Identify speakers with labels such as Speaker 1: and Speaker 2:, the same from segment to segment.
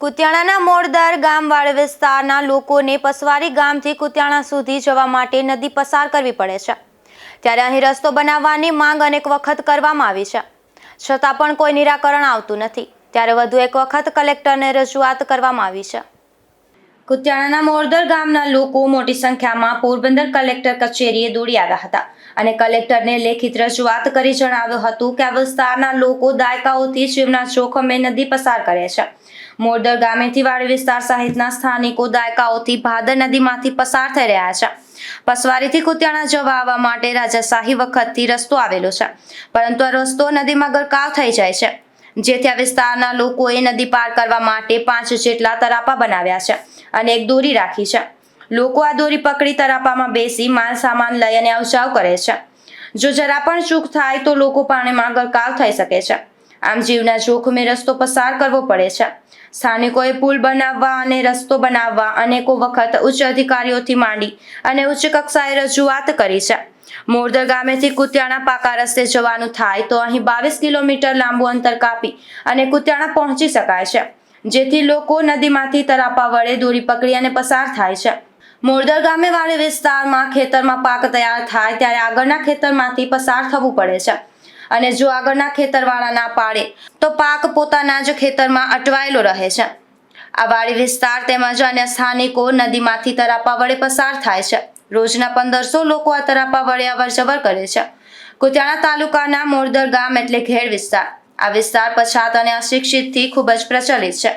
Speaker 1: કુતિયાણાના મોરદર ગામવાડી વિસ્તારના લોકોને પસવારી ગામથી કુતિયાણા સુધી જવા માટે નદી પસાર કરવી પડે છે, ત્યારે અહીં રસ્તો બનાવવાની માંગ અનેક વખત કરવામાં આવી છે, છતાં પણ કોઈ નિરાકરણ આવતું નથી। ત્યારે વધુ એક વખત કલેક્ટરને રજૂઆત કરવામાં આવી છે। કુતિયાણાના મોરદર ગામના લોકો મોટી સંખ્યામાં પોરબંદર કલેક્ટર કચેરીએ દોડી આવ્યા હતા અને કલેક્ટરને લેખિત રજૂઆત કરી જણાવ્યું હતું કે આ વિસ્તારના લોકો દાયકાઓથી જીવના જોખમે નદી પસાર કરે છે। મોરદર ગામેથી વાડી વિસ્તાર સહિતના સ્થાનિકો દાયકાઓથી ભાદર નદીમાંથી પસાર થઈ રહ્યા છે। પસવારીથી કુતિયાણા જવા આવવા માટે રાજાશાહી વખતથી રસ્તો આવેલો છે, પરંતુ આ રસ્તો નદીમાં ગરકાવ થઈ જાય છે, જેથી આ વિસ્તારના લોકોએ નદી પાર કરવા માટે 5 જેટલા તરાપા બનાવ્યા છે અને એક દોરી રાખી છે। લોકો આ દોરી પકડી તરાપામાં બેસી માલ સામાન લઈ અને આવજાવ કરે છે। જો જરા પણ ચૂક થાય તો લોકો પાણીમાં ગરકાવ થઈ શકે છે, આમ જીવના જોખમે રસ્તો પસાર કરવો પડે છે। સ્થાનિકોએ પુલ બનાવવા અને રસ્તો બનાવવા અનેકો વખત ઉચ્ચ અધિકારીઓથી માંડી અને ઉચ્ચ કક્ષાએ રજૂઆત કરી છે। મોરદર ગામેથી કુતિયાણા પાકા રસ્તે જવાનું થાય તો અહીં 22 કિલોમીટર લાંબુ અંતર કાપી અને કુતિયાણા પહોંચી શકાય છે, જેથી લોકો નદીમાંથી તરાપા વડે દોરી પકડી અને પસાર થાય છે। મોરદર ગામે વાડી વિસ્તારમાં ખેતરમાં પાક તૈયાર થાય ત્યારે આગળના ખેતરમાંથી પસાર થવું પડે છે અને જો આગળના ખેતરવાળા ના પાડે તો પાક પોતાના જ ખેતરમાં અટવાયેલો રહે છે। આ વાડી વિસ્તાર તેમજ અન્ય સ્થાનિકો નદીમાંથી તરાપા વડે પસાર થાય છે। રોજના 1500 લોકો આ તરાપા વડે અવરજવર કરે છે। કુતિયાણા તાલુકાના મોરદર ગામ એટલે ઘેડ વિસ્તાર। આ વિસ્તાર પછાત અને અશિક્ષિતથી ખૂબ જ પ્રચલિત છે,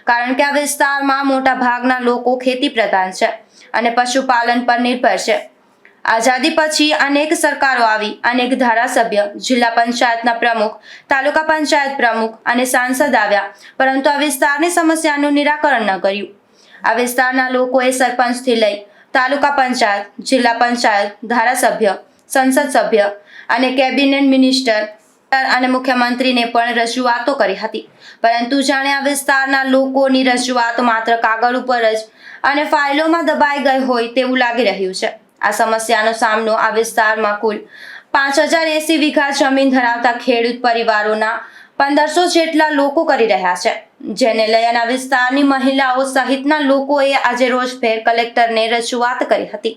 Speaker 1: કારણ કે આ વિસ્તારમાં મોટા ભાગના લોકો ખેતી પ્રધાન છે અને પશુપાલન પર નિર્ભર છે। આઝાદી પછી અનેક સરકારો આવી, અનેક ધારાસભ્ય, જિલ્લા પંચાયતના પ્રમુખ, તાલુકા પંચાયત પ્રમુખ અને સાંસદ આવ્યા, પરંતુ આ વિસ્તારની સમસ્યાનું નિરાકરણ ન કર્યું। આ વિસ્તારના લોકોએ સરપંચથી લઈ તાલુકા પંચાયત, જિલ્લા પંચાયત, ધારાસભ્ય, સંસદ સભ્ય અને કેબિનેટ મિનિસ્ટર અને મુખ્યમંત્રીને પણ રજૂઆતો કરી હતી, પરંતુ જાણે આ વિસ્તારના લોકોની રજૂઆત માત્ર કાગળ ઉપર જ અને ફાઇલોમાં દબાઈ ગઈ હોય તેવું લાગી રહ્યું છે। આ સમસ્યાનો સામનો આ વિસ્તારમાં કુલ 5080 વીઘા જમીન ધરાવતા ખેડૂત પરિવારોના 1500 જેટલા લોકો કરી રહ્યા છે, જેને લઈ આ વિસ્તારની મહિલાઓ સહિતના લોકોએ આજે રોજભેર કલેક્ટરને રજૂઆત કરી હતી।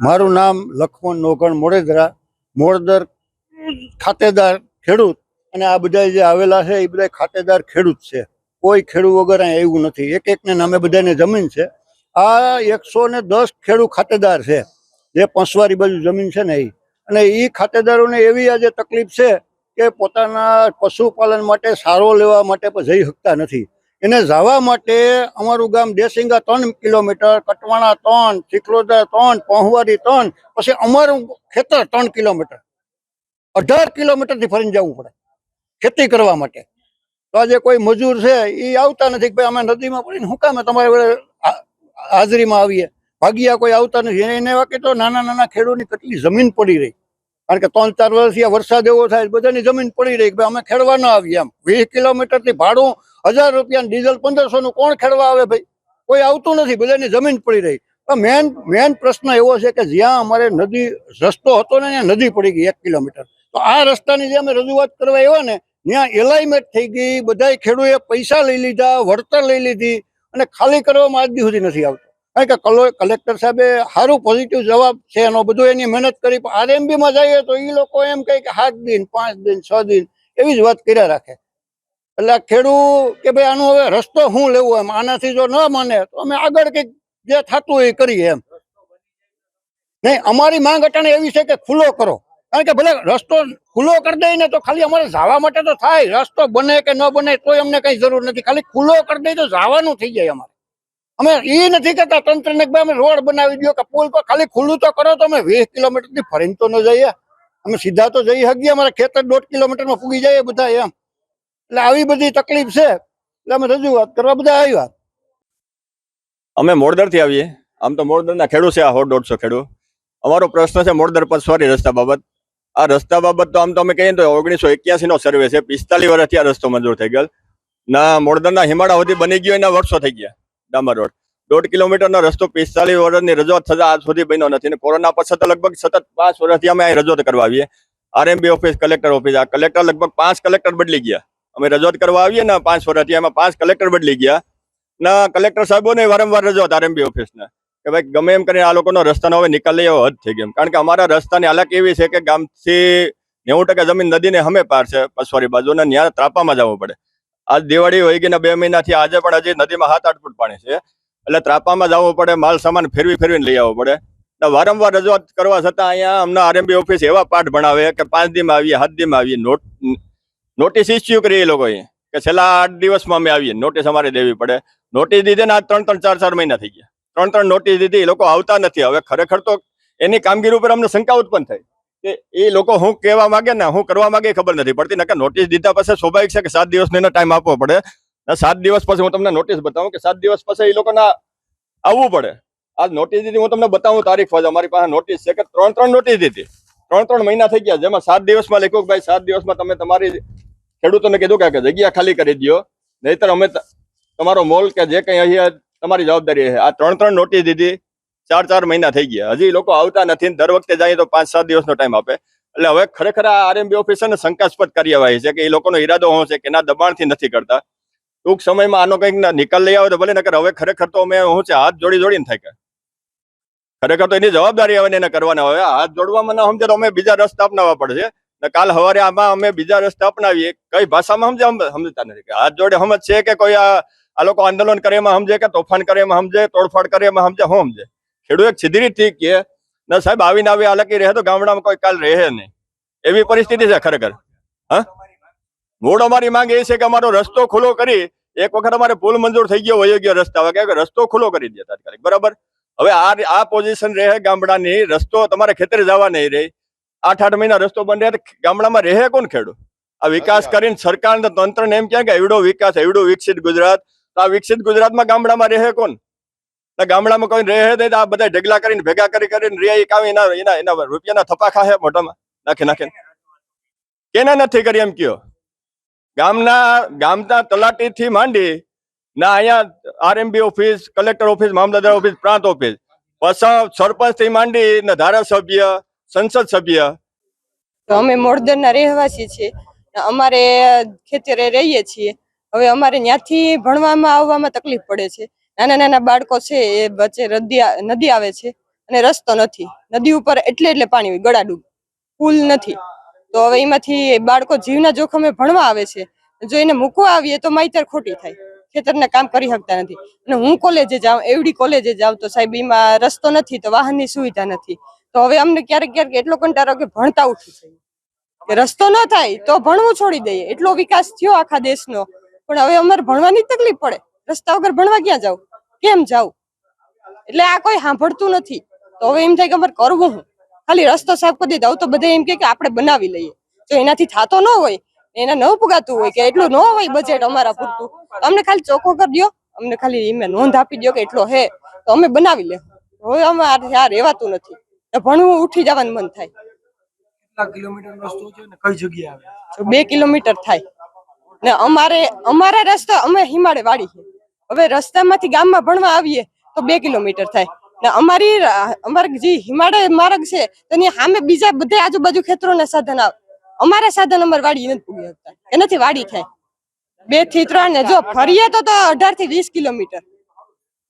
Speaker 2: મારું નામ લખમણ નોગણ મોડેદરા, મોરદર ખાતેદાર ખેડૂત, અને આ બધા જે આવેલા છે એ બધા ખાતેદાર ખેડૂત છે। કોઈ ખેડૂત વગર અહીં એવું નથી, એક એકને નામે બધાને જમીન છે। આ 110 ખેડૂત ખાતેદાર છે જે પંસવારી બાજુ જમીન છે ને એ, અને એ ખાતેદારોને એવી આજે તકલીફ છે કે પોતાના પશુપાલન માટે સારો લેવા માટે પણ જઈ શકતા નથી। એને જવા માટે અમારું ગામ દેસિંગા 3 કિલોમીટર, કટવાણા 3, ચિખલોદરા 3, પહોંવારી 3, પછી અમારું ખેતર 3 કિલોમીટર, 18 કિલોમીટરથી ફરીને જવું પડે ખેતી કરવા માટે। તો આજે કોઈ મજૂર છે એ આવતા નથી કે ભાઈ અમે નદીમાં પડીને શું કામ તમારે હાજરીમાં આવીએ, ભાગ્યા કોઈ આવતા નથી। એને વાકે તો નાના નાના ખેડૂતની કેટલી જમીન પડી રહી, કારણ કે 3-4 વર્ષથી આ વરસાદ એવો થાય બધાની જમીન પડી રહી કે અમે ખેડવા ન આવીએ। એમ 20 કિલોમીટરથી ભાડું 1000 રૂપિયા, ડીઝલ 1500 કોણ ખેડવા આવે ભાઈ? કોઈ આવતું નથી, બધાની જમીન પડી રહી। મેન પ્રશ્ન એવો છે કે જ્યાં અમારે નદી રસ્તો હતો ને ત્યાં નદી પડી ગઈ 1 કિલોમીટર, તો આ રસ્તાની જે અમે રજૂઆત કરવા આવ્યા ને ત્યાં એલાઇમેન્ટ થઈ ગઈ, બધા ખેડૂએ પૈસા લઈ લીધા, વળતર લઈ લીધી અને ખાલી કરવામાં આજ દી સુધી નથી આવતો। કારણ કે કલેક્ટર સાહેબે સારું પોઝિટિવ જવાબ છે એનો, બધું એની મહેનત કરી, પણ આરએમબીમાં જઈએ તો એ લોકો એમ કહે કે 7 દિન, 5 દિન, 6 દિન એવી જ વાત કર્યા રાખે। એટલે ખેડૂત કે ભાઈ આનો હવે રસ્તો શું લેવો, એમ આનાથી જો ન માને તો અમે આગળ કંઈક જે થતું એ કરીએ એમ। નહીં, અમારી માંગ અટાણે એવી છે કે ખુલ્લો કરો, કારણ કે ભલે રસ્તો ખુલ્લો કરી દઈએ ને તો ખાલી અમારે જવા માટે તો થાય, રસ્તો બને કે ન બને તોય અમને કઈ જરૂર નથી, ખાલી ખુલ્લો કરી દઈએ તો જવાનું થઈ જાય અમારે। અમે એ નથી કહેતા તંત્રને કે અમે રોડ બનાવી દો કે પુલ, પર ખાલી ખુલ્લું તો કરો તો અમે 20 કિલોમીટરથી ફરીને તો ન જઈએ, અમે સીધા તો જઈ શકીએ, અમારા ખેતર 1.5 કિલોમીટરમાં પૂગી જાય બધા એમ। એટલે આવી બધી તકલીફ છે, એટલે અમે રજૂઆત કરવા બધા આવ્યા।
Speaker 3: અમે મોરદરથી આવીએ, આમ તો મોરદરના ખેડૂત છે, આ 100-150 ખેડૂત। અમારો પ્રશ્ન છે મોરદર પસવારી રસ્તા બાબત। આ રસ્તા બાબત તો આમ તો અમે કહીએ તો 1981 નો સર્વે છે, 45 વર્ષથી આ રસ્તો મંજૂર થઈ ગયેલ ના। મોરદરના હિમાળા સુધી બની ગયો એના વર્ષો થઈ ગયા। ડામર રોડ 1.5 કિલોમીટરનો રસ્તો 45 વર્ષની રજૂઆત થતા આજ સુધી બન્યો નથી, અને કોરોના પછી લગભગ સતત 5 વર્ષથી અમે અહીં રજૂઆત કરવા આવીએ। આરએમબી ઓફિસ, કલેક્ટર ઓફિસ, આ કલેક્ટર લગભગ 5 કલેક્ટર બદલી ગયા અમે રજૂઆત કરવા આવીએ ને 5 વર્ષથી, એમાં 5 કલેક્ટર બદલી ગયા ના. કલેક્ટર સાહેબોને વારંવાર રજૂઆત આરએમબી ઓફિસના કે ભાઈ ગમે એમ કરીને આ લોકોનો રસ્તાનો હવે નિકાલ લઈ આવો, હદ થઈ ગયો. કારણ કે અમારા રસ્તાની હાલત એવી છે કે ગામથી 90% જમીન નદીને અમે પાર છે, પસવારી બાજુ, ને ત્યાં ત્રાપામાં જવું પડે. આજ દિવાળી હોય ગઈ ને 2 મહિનાથી, આજે પણ હજી નદીમાં 7-8 ફૂટ પાણી છે, એટલે ત્રાપામાં જવું પડે, માલ સામાન ફેરવીને લઈ આવવો પડે. વારંવાર રજૂઆત કરવા છતાં અહીંયા અમને આરએમબી ઓફિસ એવા પાઠ ભણાવે કે 5 દીમાં આવીએ, 7 દીમાં આવીએ. નોટિસ ઇસ્યુ કરી એ લોકોએ કે છેલ્લા 8 દિવસમાં અમે આવીએ, નોટિસ અમારે દેવી પડે. નોટિસ દીધી ને આજ 3-3, 4-4 મહિના થઈ ગયા. 3-3 નોટિસ દીધી, એ લોકો આવતા નથી. હવે ખરેખર તો એની કામગીરી ઉપર અમને શંકા ઉત્પન્ન થાય કે એ લોકો શું કહેવા માંગે ને શું કરવા માંગે ખબર નથી પડતી. નકર નોટિસ દીધા પછી સ્વાભાવિક છે કે 7 દિવસનો એનો ટાઈમ આપવો પડે. 7 દિવસ પછી હું તમને નોટિસ બતાવું કે 7 દિવસ પછી એ લોકોને આવવું પડે. આજ નોટિસ દીધી, હું તમને બતાવું તારીખ પછી. અમારી પાસે નોટિસ છે કે 3-3 નોટિસ દીધી, 3-3 મહિના થઈ ગયા, જેમાં 7 દિવસમાં લખ્યું કે ભાઈ 7 દિવસમાં તમે તમારી ખેડૂતોને કીધું કે જગ્યા ખાલી કરી દો, નહીતર અમે તમારો મોલ કે જે કંઈ અહીંયા તમારી જવાબદારી છે. આ 3-3 નોટિસ દીધી, 4-4 મહિના થઈ ગયા, હજી લોકો આવતા નથી. દર વખતે જાય તો 5-7 દિવસનો ટાઈમ આપે. એટલે હવે ખરેખર આ આરએમબી ઓફિસરને શંકાસ્પદ કાર્યવાહી છે કે એ લોકોનો ઈરાદો શું છે, કે એના દબાણથી નથી કરતા. ટૂંક સમયમાં આનો કંઈક નિકાલ લઈ આવે તો ભલે, નકર હવે ખરેખર તો અમે શું છે હાથ જોડીને થાય કે ખરેખર તો એની જવાબદારી આવે ને એને કરવાના હોય. હાથ જોડવામાં ના સમજે તો અમે બીજા રસ્તા અપનાવવા પડશે. ને કાલ સવારે આમાં અમે બીજા રસ્તા અપનાવીએ, કઈ ભાષામાં સમજતા નથી કે હાથ જોડે સમજ છે કે કોઈ આ લોકો આંદોલન કરે એમાં સમજે કે તોફાન કરે એમાં સમજે, તોડફાડ કરે એમાં સમજે, શું સમજે? ખેડૂત એક સીધી રીતથી કે ના સાહેબ આવીને આવી હાલકી રહે તો ગામડામાં કોઈ કાલ રહે નહીં, એવી પરિસ્થિતિ છે ખરેખર. હા, મૂળ અમારી માંગ એ છે કે અમારો રસ્તો ખુલ્લો કરી, એક વખત અમારે પુલ મંજૂર થઈ ગયો, વયો ગયો રસ્તા, કે રસ્તો ખુલ્લો કરી દે તાત્કાલિક, બરાબર. હવે આ પોઝિશન રહે ગામડાની, રસ્તો તમારે ખેતરે જવા નહીં રહે, 8-8 મહિના રસ્તો બંધ રહે, ગામડામાં રહે કોણ ખેડૂત? આ વિકાસ કરીને સરકાર તંત્રને એમ ક્યાં કે એવડો વિકાસ, એવડું વિકસિત ગુજરાત, તો આ વિકસિત ગુજરાતમાં ગામડામાં રહે કોણ? ગામડામાં કોઈ રહે આ બધા ઢગલા કરીને ભેગા કરીને રે કાવી એના રૂપિયાના થપા ખાહે મોઢામાં નાખે. કેને નથી કરી એમ કયો? ગામના તલાટી થી માંડી ના અહીંયા આરએમબી ઓફિસ, કલેક્ટર ઓફિસ, મામલતદાર ઓફિસ, પ્રાંત ઓફિસ, પછી સરપંચ થી માંડી ને ધારાસભ્ય, સંસદ સભ્ય.
Speaker 4: અમે મોડદરના રહેવાસી છીએ, અમારે ખેતરે રહીએ છીએ. હવે અમારે ત્યાંથી ભણવામાં આવવામાં તકલીફ પડે છે. નાના બાળકો છે એ વચ્ચે નદી આવે છે અને રસ્તો નથી. નદી ઉપર એટલે પાણી હોય, ગળાડૂબ, પુલ નથી. તો હવે એમાંથી બાળકો જીવના જોખમે ભણવા આવે છે. જો એને મૂકવા આવીએ તો માઈતર ખોટી થાય, ખેતરના કામ કરી શકતા નથી. અને હું કોલેજે જાઉં, એવડી કોલેજે જાઉં તો સાહેબ એમાં રસ્તો નથી, તો વાહનની સુવિધા નથી. તો હવે અમને ક્યારેક એટલો કંટાળો કે ભણતા ઉઠી છે કે રસ્તો ન થાય તો ભણવું છોડી દઈએ. એટલો વિકાસ થયો આખા દેશનો, પણ હવે અમારે ભણવાની તકલીફ પડે. રસ્તા વગર ભણવા ક્યાં જાવ, કેમ જાવ? એટલે આ કોઈ સાંભળતું નથી. તો હવે એમ થાય કે અમારે કરવું હું, ખાલી રસ્તો સાફ કરી દઉં તો બધા એમ કે આપણે બનાવી લઈએ. જો એનાથી થતો ન હોય, એને ન પુગાતું હોય કે એટલું ન હોય બજેટ અમારા પૂરતું, અમને ખાલી ચોખ્ખો કરી દો, અમને ખાલી એમને નોંધ આપી દો કે એટલો હે તો અમે બનાવી લે. હવે અમારે આ રહેવાતું નથી, ભણવું ઉઠી જવાનું મન થાય.
Speaker 5: કેટલા કિલોમીટર રસ્તો છે ને કઈ જગ્યાએ આવે?
Speaker 4: 2 કિલોમીટર થાય ને અમારા રસ્તા, અમે હિમાળે વાડી છે. હવે રસ્તામાંથી ગામમાં ભણવા આવીએ તો 2 કિલોમીટર થાય ને અમારે જે હિમાળે માર્ગ છે તેની સામે બીજા બધા આજુબાજુ ખેતરોના સાધન આવે. અમારા સાધન અમારે વાડી નથી પૂગી શકતા, એનાથી વાડી થાય 2 થી 3 ને જો ફરીએ તો 18 થી 20 કિલોમીટર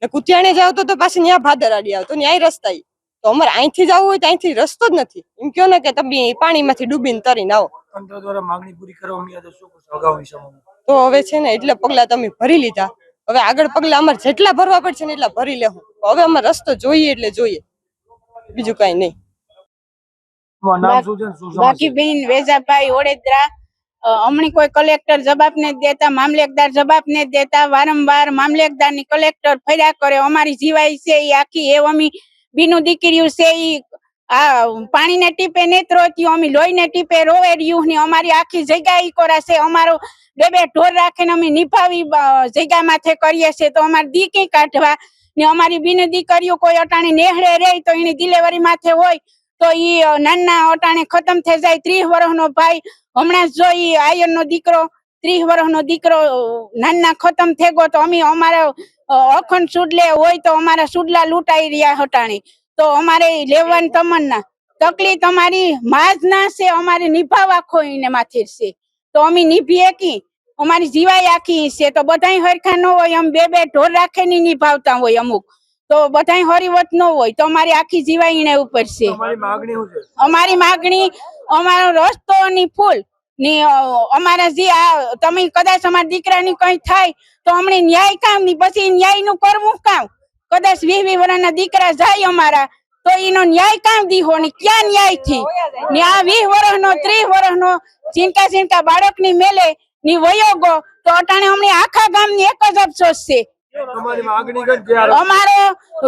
Speaker 4: ને કુતિયાણે જાવ તો પાછી ત્યાં ભાદરાડી આવ તો ન્યાય રસ્તા. તો અમારે અહીંથી જવું હોય તો અહીંથી રસ્તો જ નથી. એમ કહો ને કે તમે પાણીમાંથી ડૂબીને તરીને આવો.
Speaker 5: તંત્ર દ્વારા માંગણી પૂરી કરવામાં આવે તો શું કરશો અગાઉની સમયમાં?
Speaker 4: તો હવે છે ને એટલે પગલા તમે ભરી લીધા, હવે આગળ પગલા અમારે જેટલા ભરવા પડશે ને એટલા ભરી લેવું. હવે અમારે રસ્તો જોઈએ એટલે જોઈએ, બીજું કઈ નહીં.
Speaker 5: તમારું નામ શું છે ને શું સમસ્યા?
Speaker 6: બાકીબેન વેજાભાઈ ઓડેદરા. હમણાં કોઈ કલેક્ટર જવાબ નથી દેતા, મામલેદાર જવાબ નથી દેતા. વારંવાર મામલેદાર ની કલેક્ટર ફર્યા કરે. અમારી જીવાય છે એ આખી એ અમી બીનું દીકરીયું છે એ આ પાણીને ટીપે નથી રોત્યું, અમે લોહીને ટીપે રોવે રહ્યું ને અમારી આખી જગ્યા ઈ કોરા છે. અમારો 2 ઢોર રાખીને અમે નિભાવી જગ્યા માથે કરીએ છીએ. તો અમારે દી કઈ કાઢવા ને અમારી બીનું દીકરીઓ કોઈ અટાણે નેહળે રહી તો એની ડિલિવરી માથે હોય તો ઈ નાના અટાણે ખતમ થઈ જાય. 30 વર્ષનો ભાઈ હમણાં જો ઈ આયર નો દીકરો 30 વર્ષનો દીકરો નાના ખતમ થઈ ગયો. તો અમે અમારા અખંડ સુડલે હોય તો અમારા સુડલા લૂંટાઈ રહ્યા હટાણી. તો અમારે લેવાની તમન્ના તકલીફ અમારી માજ ના છે, અમારે નિભાવવા ખોઈને માથે છે. તો અમે નિભીએ કી અમારી જીવાય આખી છે તો બધાય હરખા ન હોય. અમે બે ઢોર રાખીને નિભાવતા હોય અમુક, તો બધાય હરીવત ન હોય તો અમારી આખી જીવાય એને ઉપર છે.
Speaker 5: તમારી માંગણી શું છે?
Speaker 6: અમારી માગણી અમારો રસ્તો ની ફૂલ ની અમારા જે આ તમે કદાચ અમારા દીકરાની કઈ થાય તો અમને ન્યાય કામ ની, પછી ન્યાય નું કરવું કામ. કદાચ 20 વર્ષના દીકરા જાય અમારા તો એનો ન્યાય કામ દીહો ને ક્યાં ન્યાય થી ને આ 20 વર્ષનો 30 વર્ષનો જીનકા બાળકની મેલે ની વયોગો તો અટાણે અમને આખા ગામની એક જ અફસોસ છે.
Speaker 5: તમારી માંગણી કઈ છે?
Speaker 6: અમારો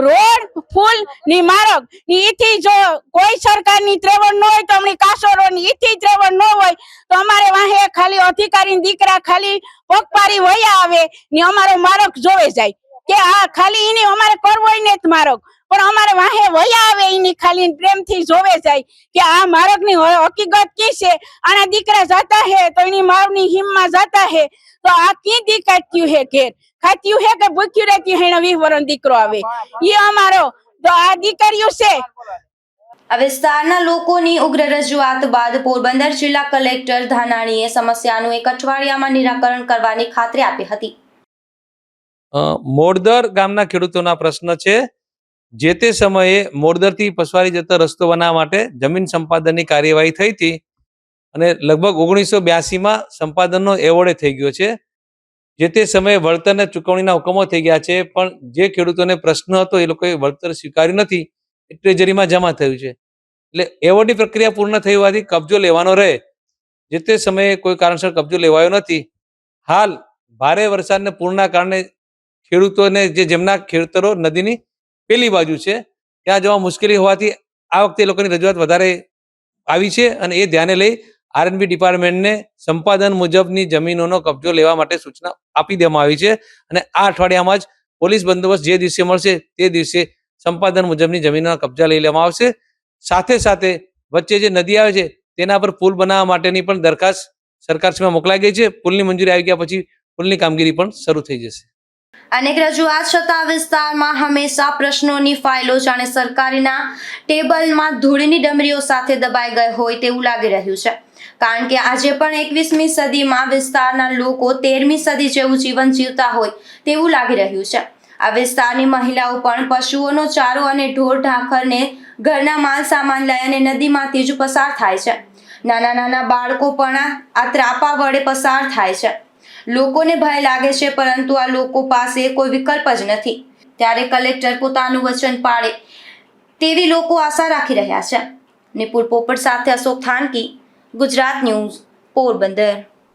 Speaker 6: રોડ ફૂલ ની માર્ગ ની ઈથી જો કોઈ સરકારની ત્રેવડ ન હોય તો અમને કાસો રોડ ની ઈથી ત્રેવડ ન હોય તો અમારે વાહે ખાલી અધિકારી દીકરા ખાલી પગપારી વયા આવે ને અમારો માર્ગ જોવે જાય કે આ ખાલી એની અમારે કરવો ને જ માર્ગ, પણ અમારે વાહે વયા આવે એની ખાલી પ્રેમથી જોવે જાય કે આ માર્ગની હકીકત કી છે. આના દીકરા જાતા હે તો એની માવની હિમમાં જાતા હે તો આ કી દીકરાત્યું હે ઘેર ખાત્યું હે કે ભૂખ્યું રહેતું હે 20 વર્ષનો દીકરો આવે એ અમારો તો આ દીકરીઓ છે.
Speaker 1: આ વિસ્તારના લોકોની ઉગ્ર રજૂઆત બાદ પોરબંદર જિલ્લા કલેક્ટર ધાનાણીએ સમસ્યાનું 1 અઠવાડિયામાં નિરાકરણ કરવાની ખાતરી આપી હતી.
Speaker 7: મોરદર ગામના ખેડૂતોના પ્રશ્ન છે. જે તે સમયે મોરદરથી પસવારી જતો રસ્તો બનાવવા માટે જમીન સંપાદનની કાર્યવાહી થઈ હતી અને લગભગ 1982માં સંપાદનનો એવોર્ડ થઈ ગયો છે. જે તે સમયે વળતરને ચૂકવણીના હુકમો થઈ ગયા છે, પણ જે ખેડૂતોને પ્રશ્ન હતો એ લોકોએ વળતર સ્વીકાર્યું નથી, એ ટ્રેજરીમાં જમા થયું છે. એટલે એવોર્ડની પ્રક્રિયા પૂર્ણ થઈ હોવાથી કબજો લેવાનો રહે. જે તે સમયે કોઈ કારણસર કબજો લેવાયો નથી. હાલ ભારે વરસાદને પૂરના કારણે ખેડૂતોને જેમના ખેતરો નદીની પેલી બાજુ છે ત્યાં જવા મુશ્કેલી હોવાથી આ વખતે લોકોની રજૂઆત વધારે આવી છે અને એ ધ્યાને લઈ આરએનબી ડિપાર્ટમેન્ટને સંપાદન મુજબની જમીનોનો કબજો લેવા માટે સૂચના આપી દેવામાં આવી છે અને આ અઠવાડિયામાં જ પોલીસ બંદોબસ્ત જે દિવસે મળશે તે દિવસે સંપાદન મુજબની જમીનોના કબજા લઈ લેવામાં આવશે. સાથે સાથે વચ્ચે જે નદી આવે છે તેના પર પુલ બનાવવા માટેની પણ દરખાસ્ત સરકારશ્રીમાં મોકલાઈ ગઈ છે. પુલની મંજૂરી આવી ગયા પછી પુલની કામગીરી પણ શરૂ થઈ જશે.
Speaker 1: અનેક રજૂઆત છતાં વિસ્તારમાં હંમેશા પ્રશ્નોની ફાઇલો જાણે સરકારીના ટેબલમાં ધૂળની ડમરીઓ સાથે દબાઈ ગઈ હોય તેવું લાગી રહ્યું છે. કારણ કે આજે પણ 21મી સદીમાં વિસ્તારના લોકો 13મી સદી જેવું જીવન જીવતા હોય તેવું લાગી રહ્યું છે. આ વિસ્તારની મહિલાઓ પણ પશુઓનો ચારો અને ઢોર ઢાંખરને ઘરના માલ સામાન લઈ અને નદીમાંથી જ પસાર થાય છે. નાના બાળકો પણ આ ત્રાપા વડે પસાર થાય છે. લોકોને ભય લાગે છે, પરંતુ આ લોકો પાસે કોઈ વિકલ્પ જ નથી. ત્યારે કલેક્ટર પોતાનું વચન પાળે તેવી લોકો આશા રાખી રહ્યા છે. નિપુલ પોપટ સાથે અશોક થાનકી, ગુજરાત ન્યૂઝ, પોરબંદર.